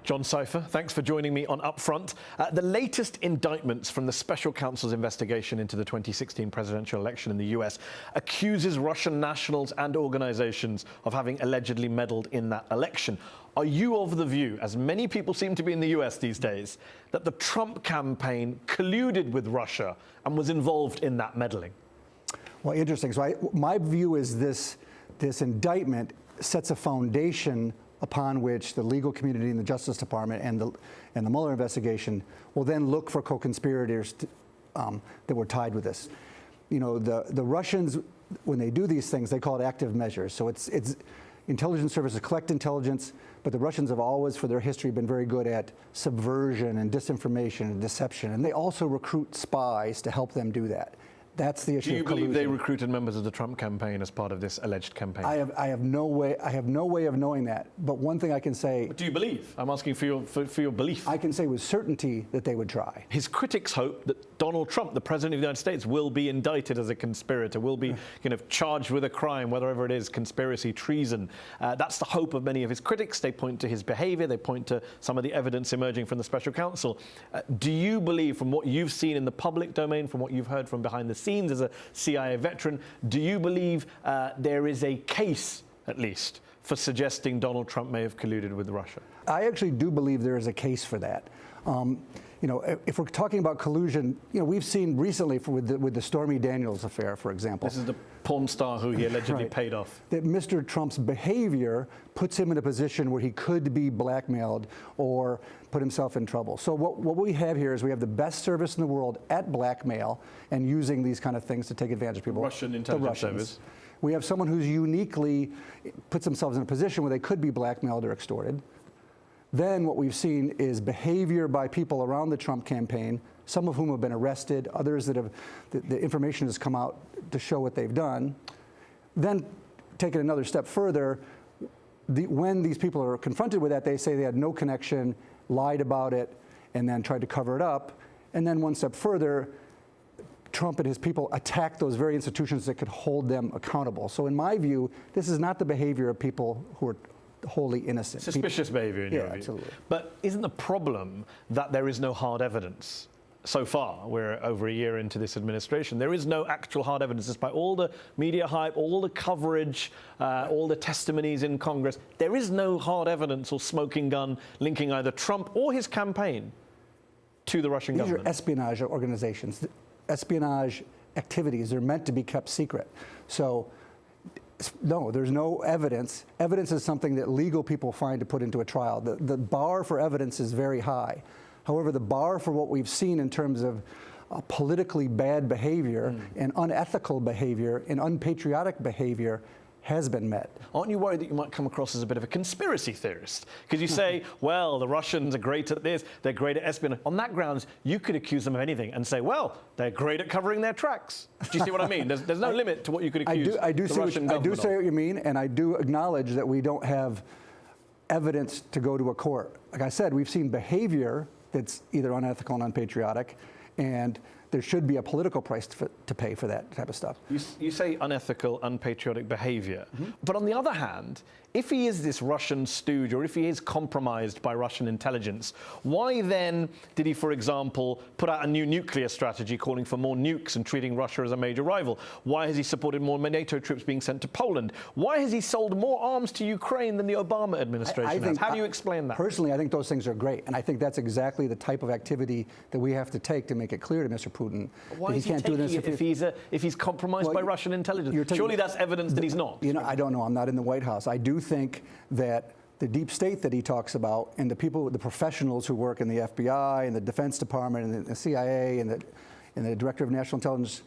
John Sipher, thanks for joining me on UpFront. The latest indictments from the special counsel's investigation into the 2016 presidential election in the US accuses Russian nationals and organizations of having allegedly meddled in that election. Are you of the view, as many people seem to be in the US these days, that the Trump campaign colluded with Russia and was involved in that meddling? Well, interesting. So my view is this indictment sets a foundation upon which the legal community and the Justice Department and the Mueller investigation will then look for co-conspirators that were tied with this. You know, the Russians, when they do these things, they call it active measures. So it's intelligence services collect intelligence, but the Russians have always, for their history, been very good at subversion and disinformation and deception, and they also recruit spies to help them do that. That's the issue. Do you of collusion. believe they recruited members of the Trump campaign as part of this alleged campaign? I have no way of knowing that. But one thing I can say. But do you believe? I'm asking for your belief. I can say with certainty that they would try. His critics hope that Donald Trump, the President of the United States, will be indicted as a conspirator, will be charged with a crime, whatever it is, conspiracy, treason. That's the hope of many of his critics. They point to his behavior. They point to some of the evidence emerging from the special counsel. Do you believe, from what you've seen in the public domain, from what you've heard from behind the scenes as a CIA veteran, do you believe there is a case, at least, for suggesting Donald Trump may have colluded with Russia? I actually do believe there is a case for that. You know, if we're talking about collusion, you know, we've seen recently with the Stormy Daniels affair, for example. This is the porn star who he allegedly paid off. That Mr. Trump's behavior puts him in a position where he could be blackmailed or put himself in trouble. So what we have here is we have the best service in the world at blackmail and using these kind of things to take advantage of people. Russian intelligence service. We have someone who's uniquely puts themselves in a position where they could be blackmailed or extorted. Then what we've seen is behavior by people around the Trump campaign, some of whom have been arrested, others that have, the information has come out to show what they've done. Then take it another step further, when these people are confronted with that, they say they had no connection, lied about it, and then tried to cover it up. And then one step further, Trump and his people attack those very institutions that could hold them accountable. So in my view, this is not the behavior of people who are wholly innocent. Suspicious behavior in your view. Yeah, absolutely. But isn't the problem that there is no hard evidence? So far, we're over a year into this administration. There is no actual hard evidence, despite all the media hype, all the coverage, all the testimonies in Congress. There is no hard evidence or smoking gun linking either Trump or his campaign to the Russian government. These are espionage organizations. Espionage activities are meant to be kept secret. So no, there's no evidence. Evidence is something that legal people find to put into a trial. The bar for evidence is very high. However, the bar for what we've seen in terms of politically bad behavior and unethical behavior and unpatriotic behavior has been met. Aren't you worried that you might come across as a bit of a conspiracy theorist? Because you say, well, the Russians are great at this, they're great at espionage. On that grounds, you could accuse them of anything and say, well, they're great at covering their tracks. Do you see what I mean? There's no limit to what you could accuse the Russian government of. I do say what you mean, and I do acknowledge that we don't have evidence to go to a court. Like I said, we've seen behavior that's either unethical and unpatriotic, and there should be a political price to pay for that type of stuff. You say unethical, unpatriotic behavior. But on the other hand, if he is this Russian stooge, or if he is compromised by Russian intelligence, why then did he, for example, put out a new nuclear strategy calling for more nukes and treating Russia as a major rival? Why has he supported more NATO troops being sent to Poland? Why has he sold more arms to Ukraine than the Obama administration has? How do you explain that? Personally, I think those things are great, and I think that's exactly the type of activity that we have to take to make it clear to Mr. Putin. Why is he taking it if he's compromised by Russian intelligence? Surely that's evidence that he's not. You know, I don't know. I'm not in the White House. I do think that the deep state that he talks about and the people, the professionals who work in the FBI and the Defense Department and the CIA and the Director of National Intelligence,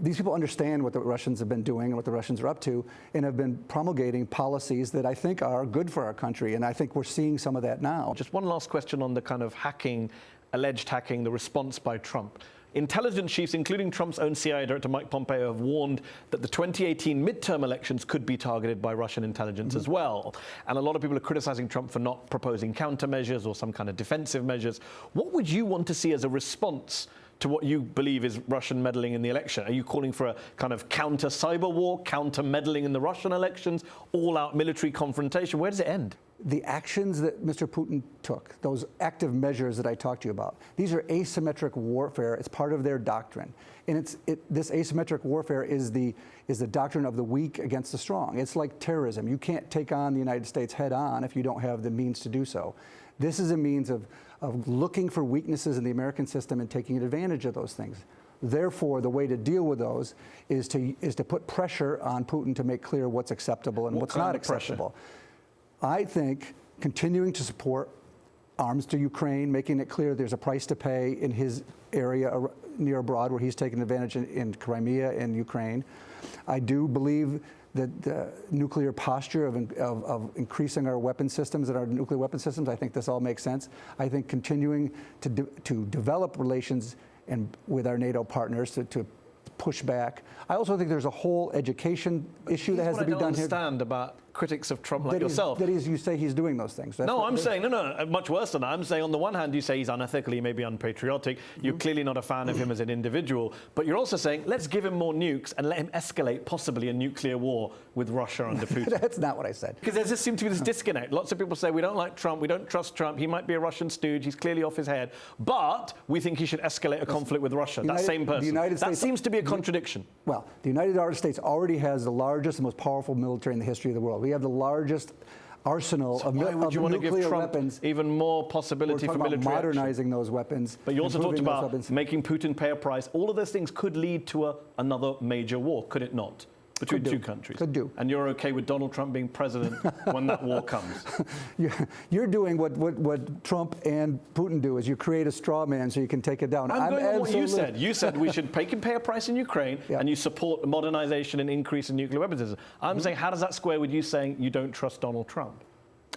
these people understand what the Russians have been doing and what the Russians are up to and have been promulgating policies that I think are good for our country. And I think we're seeing some of that now. Just one last question on the kind of hacking, alleged hacking, the response by Trump. Intelligence chiefs, including Trump's own CIA Director Mike Pompeo, have warned that the 2018 midterm elections could be targeted by Russian intelligence as well. And a lot of people are criticizing Trump for not proposing countermeasures or some kind of defensive measures. What would you want to see as a response to what you believe is Russian meddling in the election? Are you calling for a kind of counter-cyber war, counter-meddling in the Russian elections, all-out military confrontation? Where does it end? the actions that Mr. Putin took, those active measures that I talked to you about, these are asymmetric warfare. It's part of their doctrine. And this asymmetric warfare is the doctrine of the weak against the strong. It's like terrorism. You can't take on the United States head on if you don't have the means to do so. This is a means of looking for weaknesses in the American system and taking advantage of those things. Therefore, the way to deal with those is to put pressure on Putin to make clear what's acceptable and what's not acceptable. I think continuing to support arms to Ukraine, making it clear there's a price to pay in his area near abroad where he's taken advantage in Crimea and Ukraine. I do believe that the nuclear posture of increasing our weapon systems and our nuclear weapon systems, I think this all makes sense. I think continuing to develop relations with our NATO partners to push back. I also think there's a whole education issue that has to be done here. I don't understand about critics of Trump like yourself. You say he's doing those things. No, I'm saying, no, much worse than that. I'm saying on the one hand, you say he's unethical, he may be unpatriotic. You're clearly not a fan of him as an individual. But you're also saying, let's give him more nukes and let him escalate possibly a nuclear war with Russia under Putin. That's not what I said. Because there just seems to be this disconnect. Lots of people say, we don't like Trump, we don't trust Trump, he might be a Russian stooge, he's clearly off his head. But we think he should escalate a conflict with Russia. That same person. That seems to be a contradiction. Well, the United States already has the largest and most powerful military in the history of the world. We have the largest arsenal of nuclear weapons. Why would you want to give Trump even more possibility for military action? Modernizing those weapons. But you also talked about making Putin pay a price. All of those things could lead to another major war, could it not? Between two countries. Could do. And you're okay with Donald Trump being president when that war comes? You're doing what Trump and Putin do, is you create a straw man so you can take it down. I'm going on what you said. You said we should pay a price in Ukraine, and you support modernization and increase in nuclear weapons. I'm saying, how does that square with you saying you don't trust Donald Trump?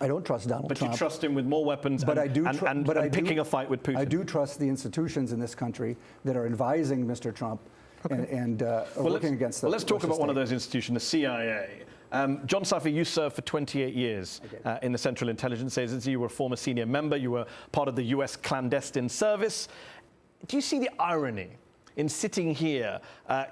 I don't trust Donald Trump. But you trust him with more weapons and picking a fight with Putin. I do trust the institutions in this country that are advising Mr. Trump and working against them. Well, let's talk about one of those institutions, the CIA. John Sipher, you served for 28 years in the Central Intelligence Agency. You were a former senior member. You were part of the US clandestine service. Do you see the irony in sitting here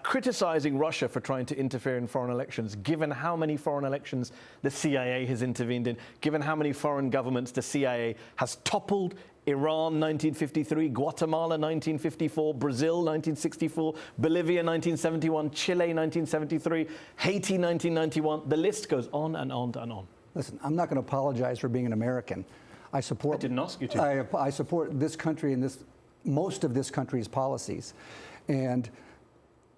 criticizing Russia for trying to interfere in foreign elections, given how many foreign elections the CIA has intervened in, given how many foreign governments the CIA has toppled? Iran, 1953, Guatemala, 1954, Brazil, 1964, Bolivia, 1971, Chile, 1973, Haiti, 1991. The list goes on and on and on. Listen, I'm not going to apologize for being an American. I didn't ask you to. I support this country and most of this country's policies. And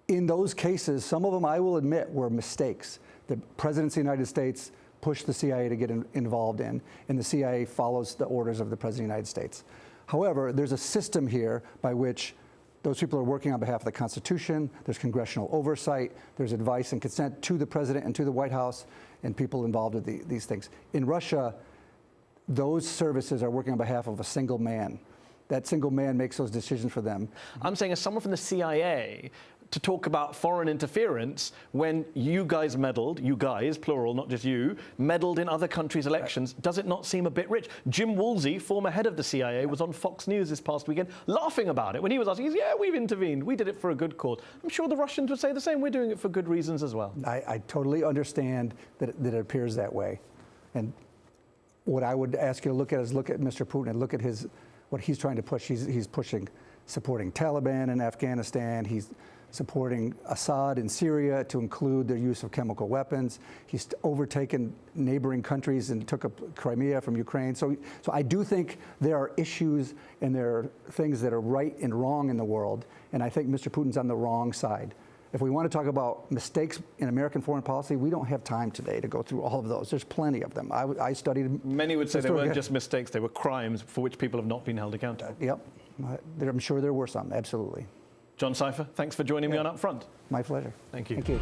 in those cases, some of them, I will admit, were mistakes. The presidency of the United States pushed the CIA to get involved in, and the CIA follows the orders of the President of the United States. However, there's a system here by which those people are working on behalf of the Constitution, there's congressional oversight, there's advice and consent to the President and to the White House, and people involved with these things. In Russia, those services are working on behalf of a single man. That single man makes those decisions for them. I'm saying as someone from the CIA, to talk about foreign interference when you guys meddled, you guys, plural, not just you, meddled in other countries' elections, does it not seem a bit rich? Jim Woolsey, former head of the CIA, was on Fox News this past weekend laughing about it when he was asking, yeah, we've intervened, we did it for a good cause. I'm sure the Russians would say the same, we're doing it for good reasons as well. I totally understand that it appears that way. And what I would ask you to look at is look at Mr. Putin and look at what he's trying to push. He's pushing, supporting Taliban in Afghanistan. He's supporting Assad in Syria to include their use of chemical weapons. He's overtaken neighboring countries and took up Crimea from Ukraine. So I do think there are issues and there are things that are right and wrong in the world. And I think Mr. Putin's on the wrong side. If we want to talk about mistakes in American foreign policy, we don't have time today to go through all of those. There's plenty of them. I studied. Many would say they weren't just mistakes, they were crimes for which people have not been held accountable. Yep. I'm sure there were some, absolutely. John Sipher, thanks for joining me on UpFront. My pleasure. Thank you. Thank you.